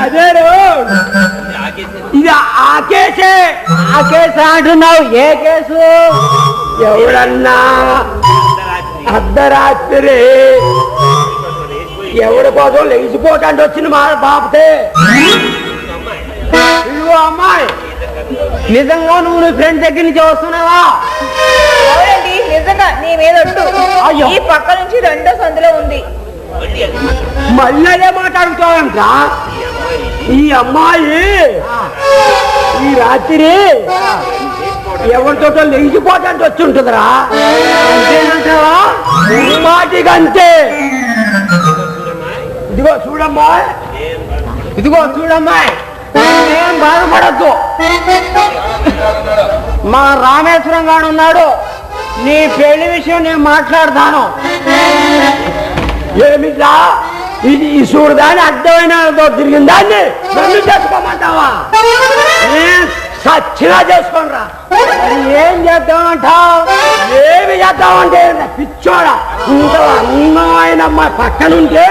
అదే ఇది ఆ కేసే. ఆ కేసు అంటున్నావు? ఏ కేసు? ఎవడన్నా అర్ధరాత్రి ఎవరి కోసం లెగిసిపోతాంటే వచ్చింది మా బాబుతే. ఇదిగో అమ్మాయి, నిజంగా నువ్వు నీ ఫ్రెండ్ దగ్గర నుంచి వస్తున్నావా? అవునండి, నిజంగా నీ మీద ఈ పక్క నుంచి రెండో సందులో ఉంది. మళ్ళీ అదే మాట్లాడుతావంట. ఈ అమ్మాయి ఈ రాత్రి ఎవరితో లెగిసిపోతాంటే వచ్చి ఉంటుందిరా. అంతేనంటావా? మాటికంతే. ఇదిగో చూడమ్మా, ఇదిగో చూడమ్మాయి, ఏం బాధపడద్దు. మా రామేశ్వరం గారు ఉన్నాడు, నీ పెళ్లి విషయం నేను మాట్లాడతాను. ఏమిట్లా ఇది ఈ చూడదాన్ని అర్థమైన తిరిగిన దాన్ని నన్ను చేసుకోమంటావా? సచ్చినా చేసుకోనరా. ఏం చేద్దామంటావు? ఏమి చేద్దామంటే పిచ్చోడా, ఇంత అందమైన అమ్మాయి పక్కనుంటే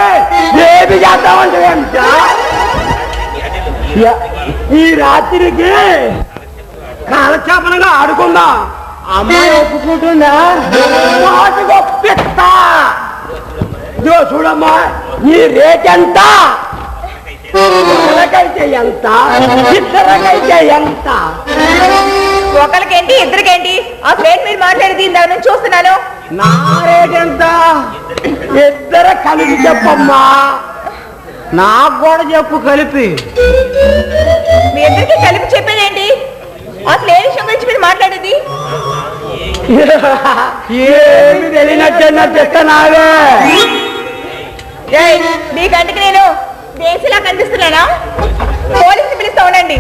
ఏమి చేద్దామంటే ఏమిటా? ఈ రాత్రికి కాలక్షేపణగా ఆడుకుందాం. అమ్మాయి ఒప్పుకుంటుందా? ఒప్పిస్తా. ఇదిగో చూడమ్మా, ఈ రేట్ ఎంత? ఒకరికైతే ఎంత, ఇద్దరికైతే ఎంత? ఒకరికేంటి, ఇద్దరికేంటి? అసలు ఏంటి మీరు మాట్లాడేది? ఇందాక నుంచి చూస్తున్నాను. నా రేట్ ఎంత? ఇద్దరు కలిపి చెప్పమ్మా. నాకు కూడా చెప్పు కలిపి. మీ ఇద్దరికి కలిపి చెప్పేదేంటి? అసలు ఏ విషయం గురించి మీరు మాట్లాడేది? ఏమి తెలియనట్టున్నావే. మీ కంటికి నేను దేశీలా కనిపిస్తున్నానా? పోలీసులు పిలుస్తా ఉండండి.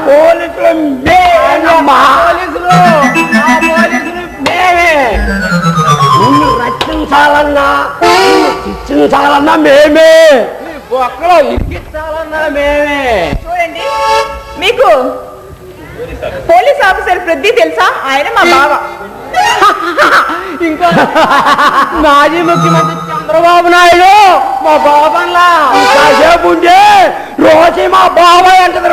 పోలీసులు మేమే. నిన్ను రక్షించాలన్నా, శిక్షించాలన్నా మేమే, ఒక్కలో ఇరికించాలన్నా మేమే. చూడండి, మీకు పోలీస్ ఆఫీసర్ ప్రతి తెలుసా? ఆయన మా బావ. ఇంకా మాజీ ముఖ్యమంత్రి చంద్రబాబు నాయుడు మా బాబన్లా కాసేపు ఉంటే రోజు మా బాబాయ్ అంటది.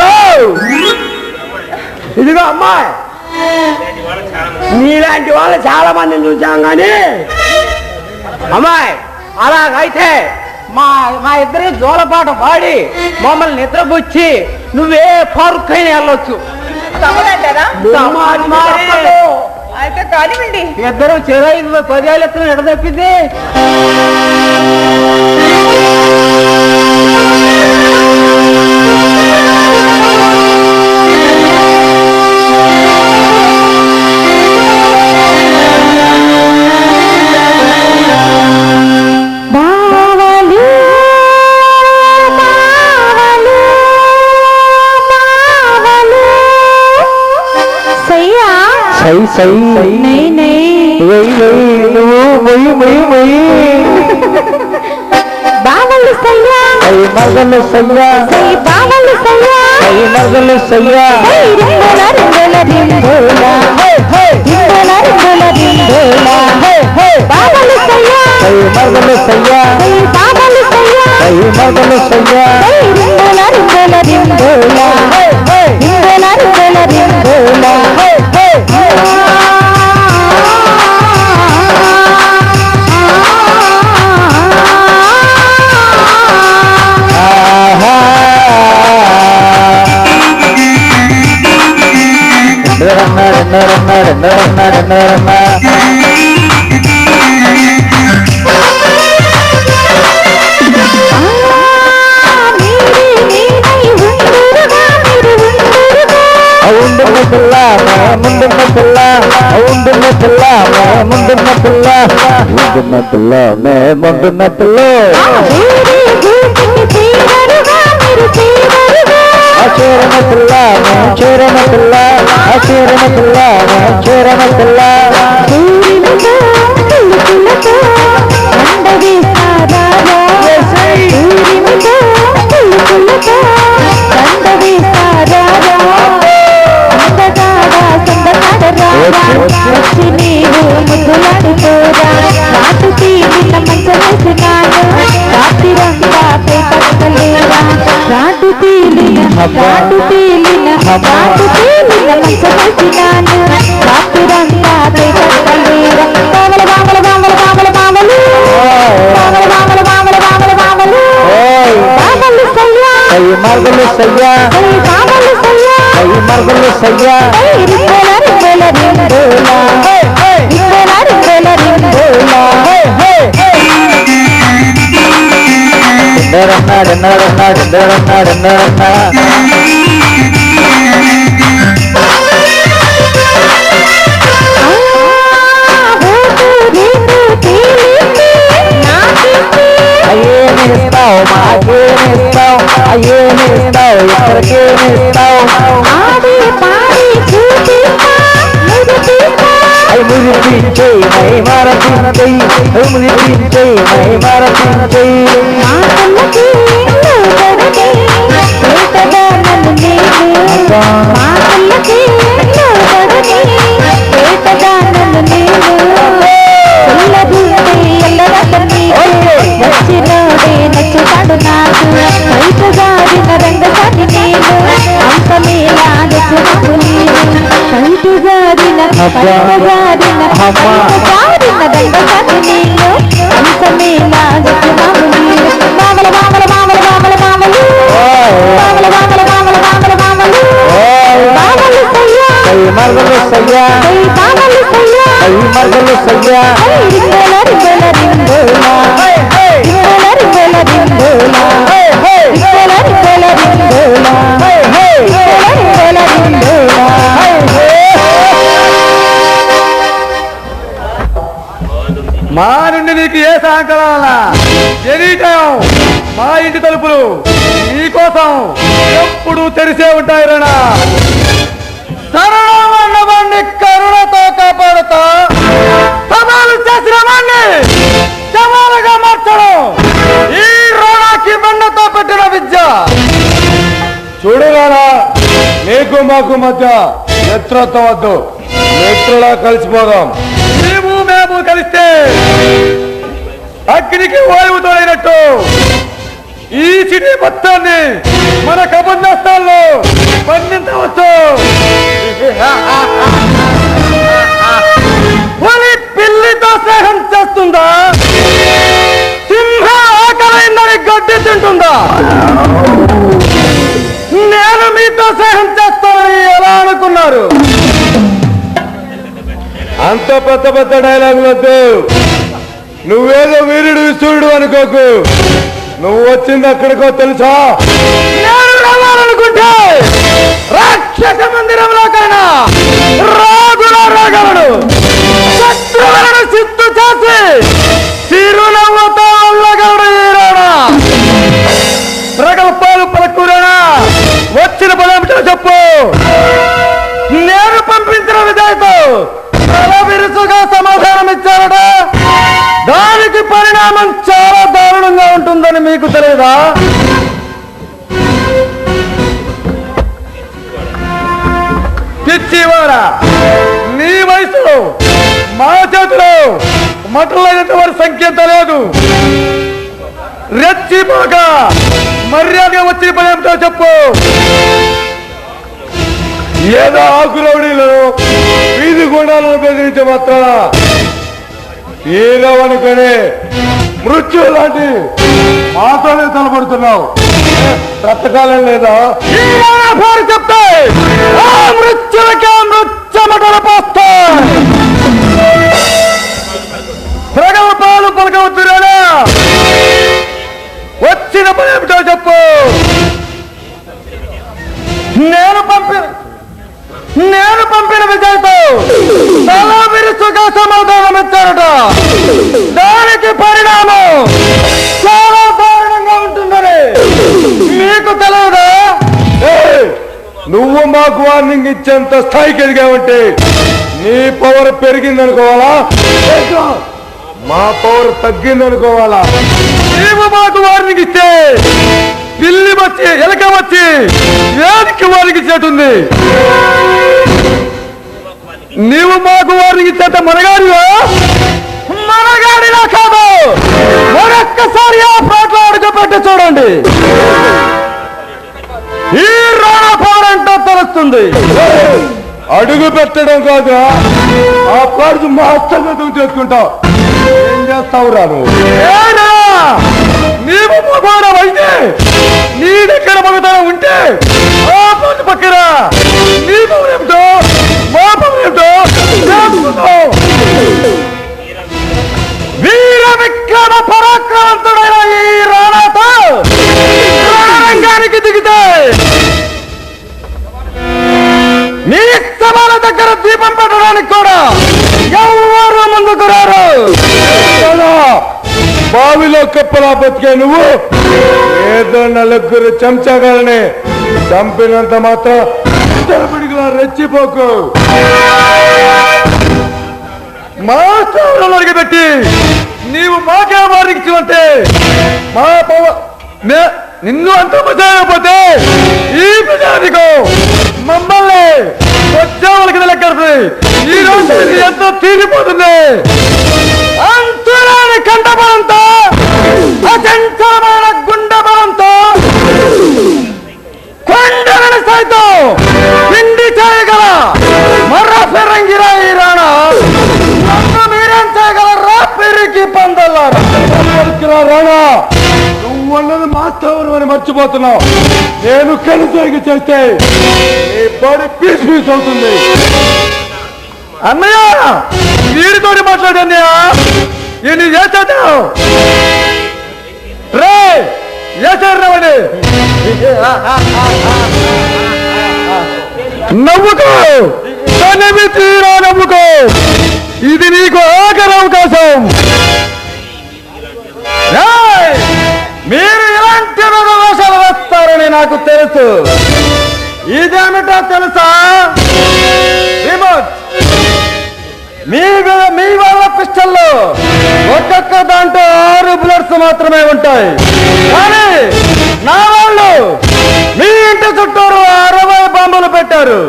ఇదిగో అమ్మాయి, నీలాంటి వాళ్ళు చాలా మందిని చూసాం కానీ అమ్మాయి అలాగైతే మా ఇద్దరి జోలపాట పాడి మమ్మల్ని నిద్రపుచ్చి నువ్వే పార్క్ అయినా వెళ్ళొచ్చు. అయితే కానివ్వండి. ఇద్దరు చెరై 10 ఏళ్ళ ఎత్తున ఎడ తప్పింది. బావలు సయ్యా, మగలు సయ్యా, బావలు సయ్యా, మగలు సయ్యా, రింగోల రింగోల రింగోల, రింగోల రింగోల రింగోల, బావలు సయ్యా, మగలు సయ్యా, బావలు సయ్యా, మగలు సయ్యా, రింగోల రింగోల రింగోల, రింగోల రింగోల రింగోల. ముందున్న పిల్ల మే ముందున్న పిల్ల చేరన పిల్ల చేరన పిల్ల చేరన పిల్ల చేరన పిల్ల నీవు ముద్దులాడుకోరా నాటు తీసిన మంచ వేసినాను రాత్రి రంగా ఘాటు తేలిన మంచ కలిసినాను రాత్రిరంతా కట్టలేర బామల బామల బామల బామల బామలు బామల బామల బామల బామల బామలు బామలు సయ్యా మార్గలు సయ్యా బామలు సయ్యా మార్గలు సయ్యా రింగోల రింగోల రింగోలా రింగోల రింగోల రింగోలా అయ్యేమిస్తావు మాకేమిస్తావు అయ్యేమిస్తావు ఎక్కడికేమిస్తావు ఆడి పాడి చూపిస్తా అయి మురిపించే మై మరపించే మురిపించే మై మరపించే మాటలకి లోబడి పేటగా నన్ను నేను మాటలకి లోబడి పేటగా నన్ను నేను ఎల్లబుంటే ఎల్లరకని వచ్చినోడే నచ్చుతాడు నాకు కైటుగాడిన రంగసాని నేను అంతమేలా నచ్చుతాడు నేను కైటుగాడిన రంగసాని నేను అంతమేలా నచ్చుతాడు నేను మామల మామల మామల మామల మామలు మామల మామల మామల మామల మామలు మామలు సయ్యా మార్గలు సయ్యా మామలు సయ్యా మార్గలు సయ్యా రింగోల రింగోల రింగోలా రింగోల రింగోల రింగోలా రింగోల రింగోల రింగోలా రింగోల రింగోల రింగోలా మా నుండి నీకు ఏ సహకారాలా ఎనీ టైం మా ఇంటి తలుపులు నీకోసం ఎప్పుడు తెరిసే ఉంటాయి రణా సరళమన్నవాణ్ణి కరుణతో కాపాడుతా సవాలు చేసిన వాణ్ణి సవాలుగా మార్చడం ఈ రోణాకి బండతో పెట్టిన విద్య చూడు రానా నీకు మాకు మధ్య మిత్రత్వం వద్దు మిత్రులా కలిసిపోదాం మేము కలిస్తే అగ్నికి వాయువు తోడైనట్టు ఈ సిటీ మొత్తాన్ని మన కబంధస్థాల్లో పండించవచ్చు పిల్లితో స్నేహం చేస్తుందా సింహ ఆకలైందని గడ్డి తింటుందా నేను మీతో స్నేహం చేస్తానని ఎలా అనుకున్నారు అంత పెద్ద పెద్ద డైలాగులు వద్దు నువ్వేదో వీరుడు విసురుడు అనుకోకు నువ్వు వచ్చింది ఎక్కడికో తెలుసా నేను రావాలనుకుంటే రాక్షస మందిరంలోకైనా రాగుల రాగలడు శత్రువులను సిద్ధు చేసి చిరునవ్వుతో వెళ్ళగలడు ఈరానా ప్రగల్పాలు పలుకురేనా వచ్చిన పదేమిటో చెప్పు నేను పంపించిన విజయ్తో విరుసుగా సమాధానం ఇచ్చారట దానికి పరిణామం చాలా దారుణంగా ఉంటుందని మీకు తెలియదా పిచ్చివాడా నీ వయసు మా చేతిలో మటలైనంత వారి సంఖ్య తెలియదు రెచ్చిపోక మర్యాదగా వచ్చిన పని ఏమిటో చెప్పు ఏదో ఆకురౌడీలను వీధి గుండాలను బెదిరించే మాత్రాన ఏదో అనుకుని మృత్యు లాంటి మాతోనే తలపడుతున్నావు బ్రతకాలం లేదా పేరు చెప్తే ఆ మృత్యులకే మృత్యమటలు పోస్తాయి ప్రగల్భాలు పలకవచ్చురా వచ్చిన పని ఏమిటో చెప్పు నేను పంపిన విజయ్తో తల విరుసుగా సమాధానం ఇచ్చారట దానికి పరిణామం చాలా దారుణంగా ఉంటుందని మీకు తెలియదా నువ్వు మాకు వార్నింగ్ ఇచ్చేంత స్థాయికి ఎదిగావంటే నీ పవర్ పెరిగిందనుకోవాలా మా పవర్ తగ్గిందనుకోవాలా నీవు మాకు వార్నింగ్ ఇస్తే పిల్లి వచ్చి ఎలక వచ్చి వేదికి వారికి ఇచ్చేటుంది నీవు మాకు వారికి ఇచ్చేంత మనగాడివా మనగాడిలా కాదు మరొక్కసారి ఆ పాటలో అడుగుపెట్టి చూడండి ఈ వస్తుంది. అడుగు పెట్టడం కాదు, ఆ పరుచు మా హస్తగతం చేసుకుంటావు. ఏం చేస్తావు రాను? నీవు మగవాడం అయితే నీ దగ్గర మగతనం ఉంటే ఆ పని పక్కన నీ పవన్ ఏమిటో మా పవన్ ఏమిటో చేసుకుంటావు. వీర విక్రమ పరాక్రమంతుడైన ఈ రాణాతో రంగానికి దిగితే నీ సభల దగ్గర దీపం పెట్టడానికి కూడా ఎవరు ముందుకు రారు. బావిలో కప్పలా బతికే నువ్వు ఏదో నలుగురు చెంచగాలని చంపినంత మాత్రం పిడిగిలా రెచ్చిపోకు. మా సేవలను అడిగిపెట్టి నీవు మాకే వారికి అంటే మా నిన్ను అంత ప్రజాపోతే ఈ ప్రజానికో మమ్మల్ని వచ్చేవాళ్ళకి లెక్కడుతుంది. ఈ రోజు ఎంతో తీరిపోతుంది. అంతురాని కంఠబలంతో అచంచలమైన గుండె బలంతో కొండలను సైతం పిండి చేయగల మర్ర ఫిరంగిరా ఈ రాణా. నన్ను మీరేం చేయగలరా? పెరిగి పందల్లారా నువ్వన్నది మాస్తవం అని మర్చిపోతున్నావు. నేను కలిసి చేస్తే నీ బాడీ పీస్ పీస్ అవుతుంది. అన్నయ్య వీడితోటి మాట్లాడన్నయ్య ఈయన చేస్తావు రే చేశారండి. నవ్వుకో తనవి తీరా నవ్వుకో. ఇది నీకు ఆఖరి అవకాశం. మీరు ఇలాంటి వేషాలు వేస్తారని నాకు తెలుసు. ఇదేమిటో తెలుసా? మీ వాళ్ళ పిస్టల్లో ఒక్కొక్క దాంట్లో 6 బుల్లెట్స్ మాత్రమే ఉంటాయి. కానీ నా వాళ్ళు మీ ఇంటి చుట్టూరు 60 బాంబులు పెట్టారు.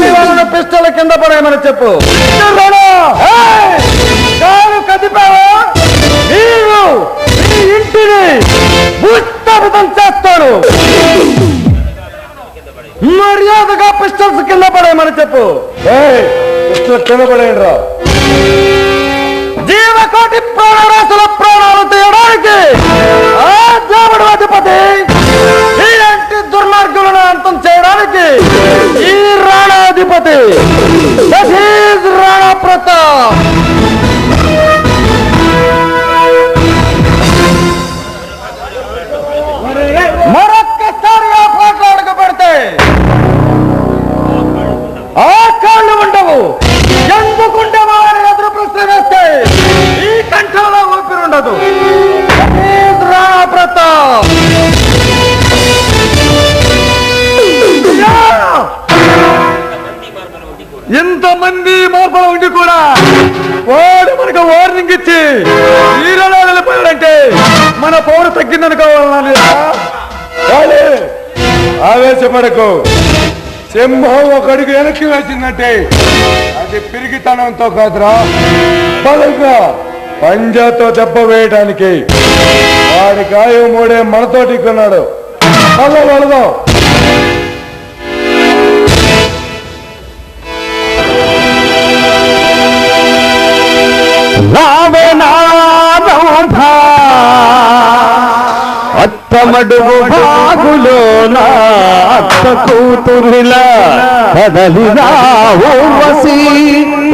మీ వాళ్ళని పిస్టల్ కింద పడేయమని చెప్పు. కాలు కదిపావా మీరు మీ ఇంటిని భూస్థాపితం చేస్తాను. మర్యాదగా పిస్టల్స్ కింద పడేయమని చెప్పు. పిస్టల్ కింద పడేయండి రా. జీవకోటి ప్రాణరాశుల ప్రాణాలు తీయడానికి ఆ దేవుడు అధిపతి ఇలాంటి దుర్మార్గులను అంతం చేయడానికి ఈ రాణాధిపతి రాణా ప్రతాప్. మరొక్కసారి ఆ పాటలు అడుగు పెడితే ఆ కాళ్ళు ఉండవు. ఎందుకుండవో అని ఎదురు ప్రశ్న వేస్తే ఈ కంఠంలో ఊపిరుండదు. రాణా ప్రతాప్ ఇంతమంది మార్పులు ఉండి కూడా వాడు మనకు వార్నింగ్ ఇచ్చి ఈరోజు వెళ్ళిపోయాడంటే మన పౌరు తగ్గిందనుకోవాలని. ఆవేశపడకు. సింహం ఒక అడుగు వెనక్కి వేసిందంటే అది పిరిగితనంతో కాదురా, బలంగా పంజాతో దెబ్బ వేయడానికి. వాడి గాయం మూడే మనతోటి కొన్నాడు. వెళదాం. అత్తమడుగు బాగులోన అత్త కూతురిలా కదలిరా ఊర్వశి.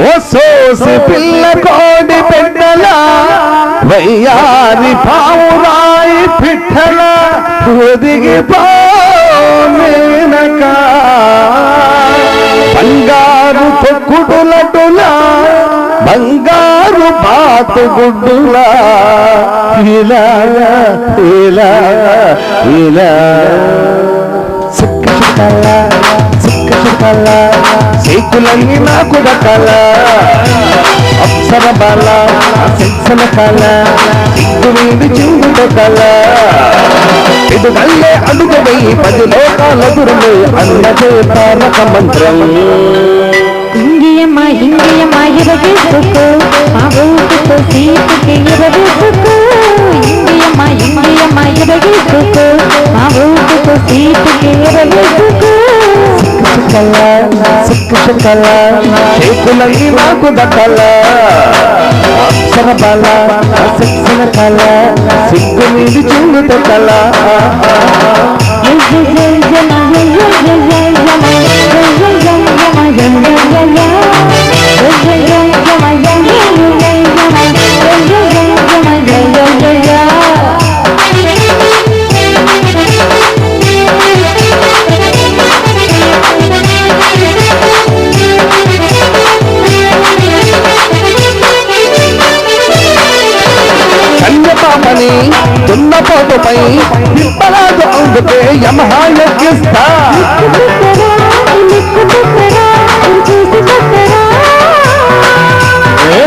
ఓ సోసి పిల్ల కోడి పెద్దల వయ్యారి పావురాయి పిట్టల ఒదిగి పోనక బంగారు తొక్కుడులటులా బంగారు బాతుగుడ్డులా ఇలా ఇలా ఇలా సిక్కు చుట్టాల సిక్కు చుట్టాల సీకులన్నీ నాకు దక్కాల. అప్సర బాల సెక్సల కాల సిగ్గు వీడి చింగుతో కల. ఇది వల్లే అడుగు వెయ్యి 10 లోకాల గురులు అన్నదే తారక మంత్రం. ఇంగియమ్మ ఇంగియమ్మ ఇరవేసుకో మా ఊటుకు సీటుకి ఇరవేసుకో. ఇంగియమ్మ ఇంగియమ్మ ఇరవేసుకో మా ఊటుకు సీటుకి ఇరవేసుకో. శకల సిక్కు శకల చేతులన్నీ నాకు దక్కల అక్షర బల శిక్షణ కళ సిగ్గు మీది చిందు కళ కన్యపాపని దున్నపోతుపై విప్పరాజు అందుకే యమహా యజ్ఞిస్తా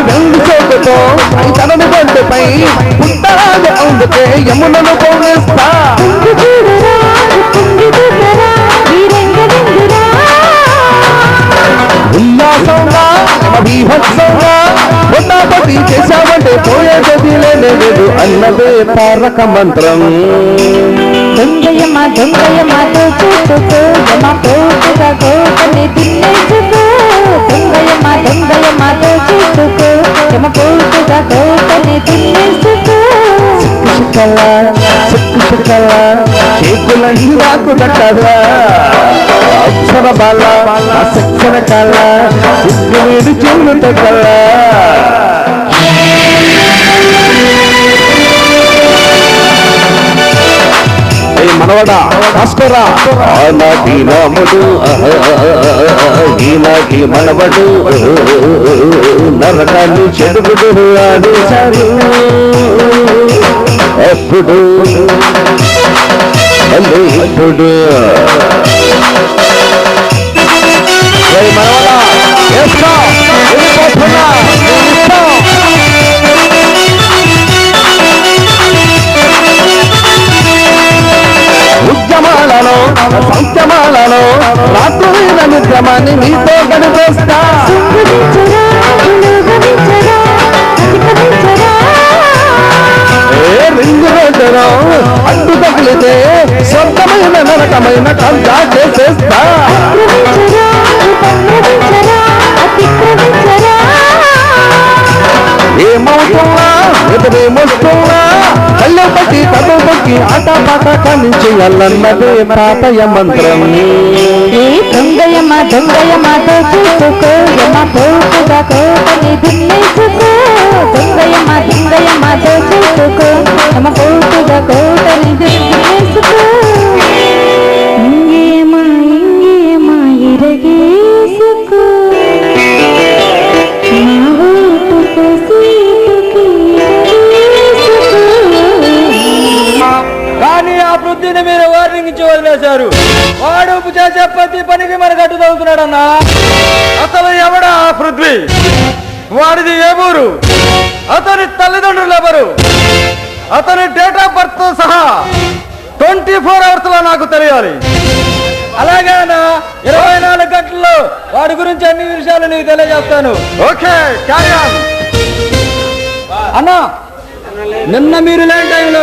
వెండి చోటుతో తనని గొడ్డుపై పుట్టరాజు అందుకే యమునను పోనిస్తా ఉల్లాసంగా భీభత్సంగా ఉన్నపతి చేశామంటే పోయేది లేదు అన్నదే తారక మంత్రం దొంగయమ్మ దొంగయమ్మతో చూసుకో యమ పోటుగా కోటని తినేసుకో దొంగయమ్మ దొంగయమ్మతో చూసుకో యమ పోటుగా కోటని తినేసుకో శకల సిక్కు శకల చేతులన్నీ నాకు దక్కదా అక్షర బాల శిక్షణ కళ సిగ్గు మీది చెల్లుత కళ మనవడా భాస్కరా ఆనాటి రాముడు ఈనాటి మనవడు నరకాన్ని చెడుగుడు ఆడేశారు ఎప్పుడు మళ్ళీ ఇప్పుడు మనవడా చేస్తా వెళ్ళిపోతున్నా ఉద్యమాలలో సంక్షమాలలో రాత్రులైన నిద్రమాన్ని నీతో గడిపేస్తా రింగు రోడ్డులో అడ్డు తగిలితే స్వర్గమైన నరకమైన కబ్జా చేసేస్తా ఏమవుతున్నా ఎదురేమొస్తున్నా కళ్ళు పట్టి కథ పట్టి ఆట పాట కనిచేయాలన్నదే తాతయ్య మంత్రం దొంగయమ్మ దొంగయమ్మతో చూసుకో యమ పోటుగా కోటని తినేసుకో దొంగయమ్మ దొంగయమ్మతో చూసుకో యమ పోటుగా కోటని తినేసుకో ఇంగేయమ్మ ఇంగేయమ్మ ఇరగేసుకో నా ఓటుకు సీటుకి కానీ ఆ వృద్ధిని మీరు వార్నింగ్ ఇచ్చి వదిలేశారు. వాడు చేసే ప్రతి పనికి మనకు అడ్డు తగ్గుతున్నాడన్నా. అసలు ఎవడా ఆ పృథ్వీ? వాడిది ఏ ఊరు? అతని తల్లిదండ్రులు ఎవరు? అతని డేట్ ఆఫ్ బర్త్ తో సహా 24 hours లో నాకు తెలియాలి. అలాగే అన్న 24 గంటల్లో వాడి గురించి అన్ని విషయాలు నీకు తెలియజేస్తాను. Okay, carry on. అన్నా నిన్న మీరు లేని టైంలో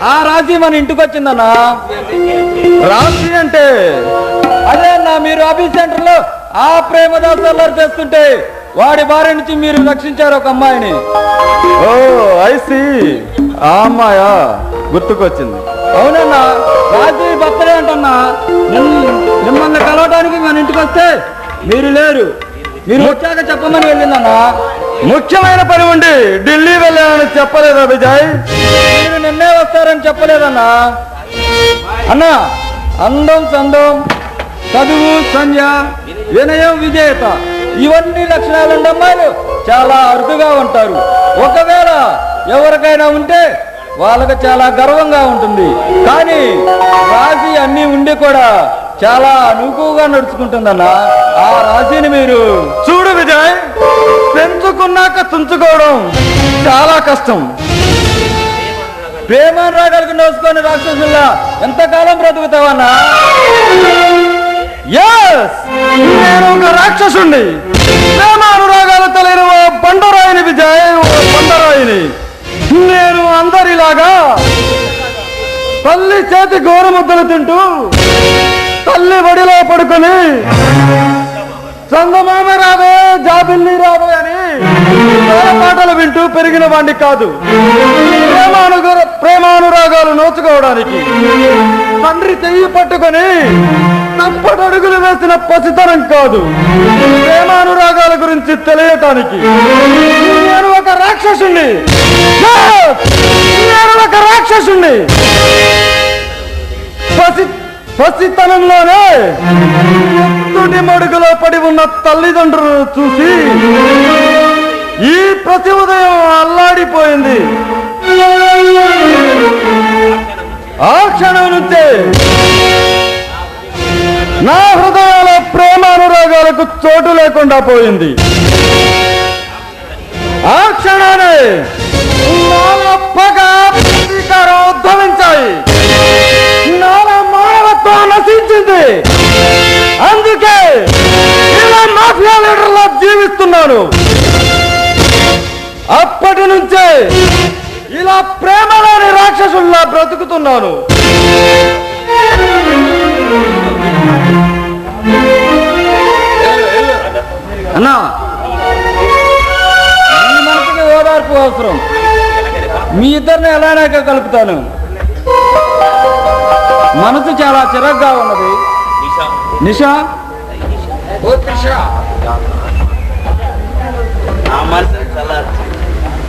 ఆ రాజీ మన ఇంటికి వచ్చిందన్నా. రాజీ అంటే అదే అన్న, మీరు ఆఫీస్ సెంటర్ లో ఆ ప్రేమదాసాలు చేస్తుంటే వాడి భార్య నుంచి మీరు రక్షించారు ఒక అమ్మాయిని. ఓ ఐసి, ఆ అమ్మాయా గుర్తుకొచ్చింది. అవునన్నా, రాజీ బర్త్డే అంటన్నా. మిమ్మల్ని కలవడానికి మన ఇంటికి వస్తే మీరు లేరు. మీరు వచ్చాక చెప్పమని వెళ్ళిందన్నా. ముఖ్యమైన పని ఉండి ఢిల్లీ వెళ్ళానని చెప్పలేదా విజయ్? మీరు నిన్నే వస్తారని చెప్పలేదన్నా. అన్నా, అందం సందం, చదువు సంధ్య, వినయం విజేత, ఇవన్నీ లక్షణాలున్న అమ్మాయిలు చాలా అరుదుగా ఉంటారు. ఒకవేళ ఎవరికైనా ఉంటే వాళ్ళకి చాలా గర్వంగా ఉంటుంది. కానీ రాజీ అన్ని ఉండి కూడా చాలా అనుకువగా నడుచుకుంటుందన్నా. ఆ రాజీని మీరు చూడు విజయ్, పెంచుకున్నాక తుంచుకోవడం చాలా కష్టం. ప్రేమానురాగాలకు నోసుకొని రాక్షసుల్లా ఎంతకాలం బ్రతుకుతావన్నా? నేను ఒక రాక్షసుండి, ప్రేమానురాగాలు తెలియని ఓ బండరాయిని విజయ్, ఓ బండరాయిని. నేను అందరిలాగా తల్లి చేతి గోరుముద్దలు తింటూ తల్లి బడిలో పడుకొని చందమామ రావే జాబిల్లి రావే అని పాటలు వింటూ పెరిగిన వాణ్ణి కాదు. ప్రేమానురాగాలు నోచుకోవడానికి తండ్రి చెయ్యి పట్టుకొని తప్పటడుగులు వేసిన పసితనం కాదు. ప్రేమానురాగాల గురించి తెలియటానికి నేను ఒక రాక్షసుణ్ణి. పసితనంలోనే ఎత్తుటి మడుగులో పడి ఉన్న తల్లిదండ్రులను చూసి ఈ ప్రతి ఉదయం అల్లాడిపోయింది. ఆ క్షణం నుంచే నా హృదయాల ప్రేమానురాగాలకు చోటు లేకుండా పోయింది. ఆ క్షణాన్ని నాలో పగ ప్రతీకారం ఉద్భవించాయి. నాలో మానవత్వం నశించింది. అందుకే ఇలా మాఫియా లీడర్లా జీవిస్తున్నాను. అప్పటి నుంచే ఇలా ప్రేమలోని రాక్షసుల్లా బ్రతుకుతున్నాను. అన్నా, మీ మనసుకి ఓదార్పు అవసరం. మీ ఇద్దరిని ఎలానైనా కలుపుతాను. మనసు చాలా చిరగ్గా ఉన్నది. నిషా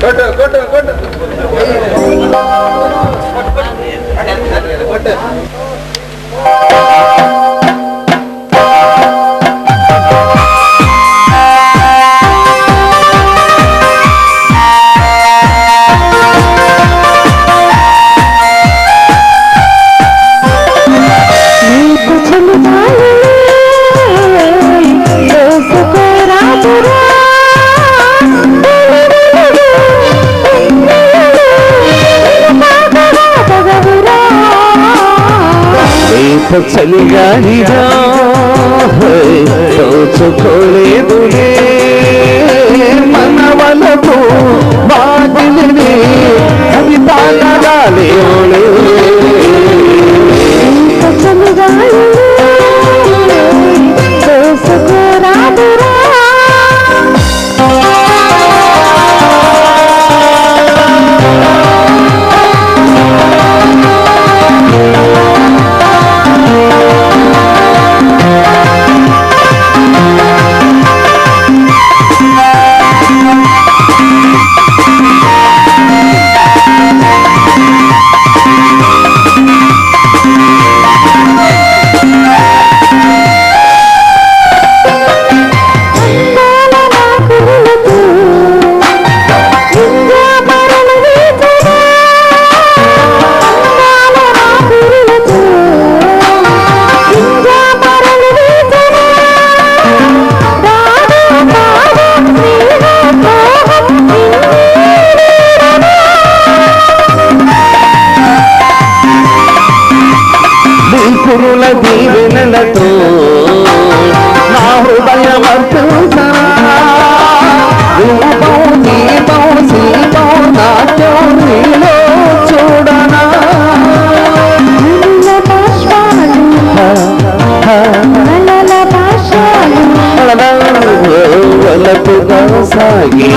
కొట్టు కొట్టు కొట్టు. చలిగానిగా దోచుకోలేదులే మనవలకు బాటిని అది తాగలేవులే. కురుల దీవెనలతో నా హృదయం రూపం దీపం శిల్పం నాట్యం నీలో చూడనా. వలపుగా సాగి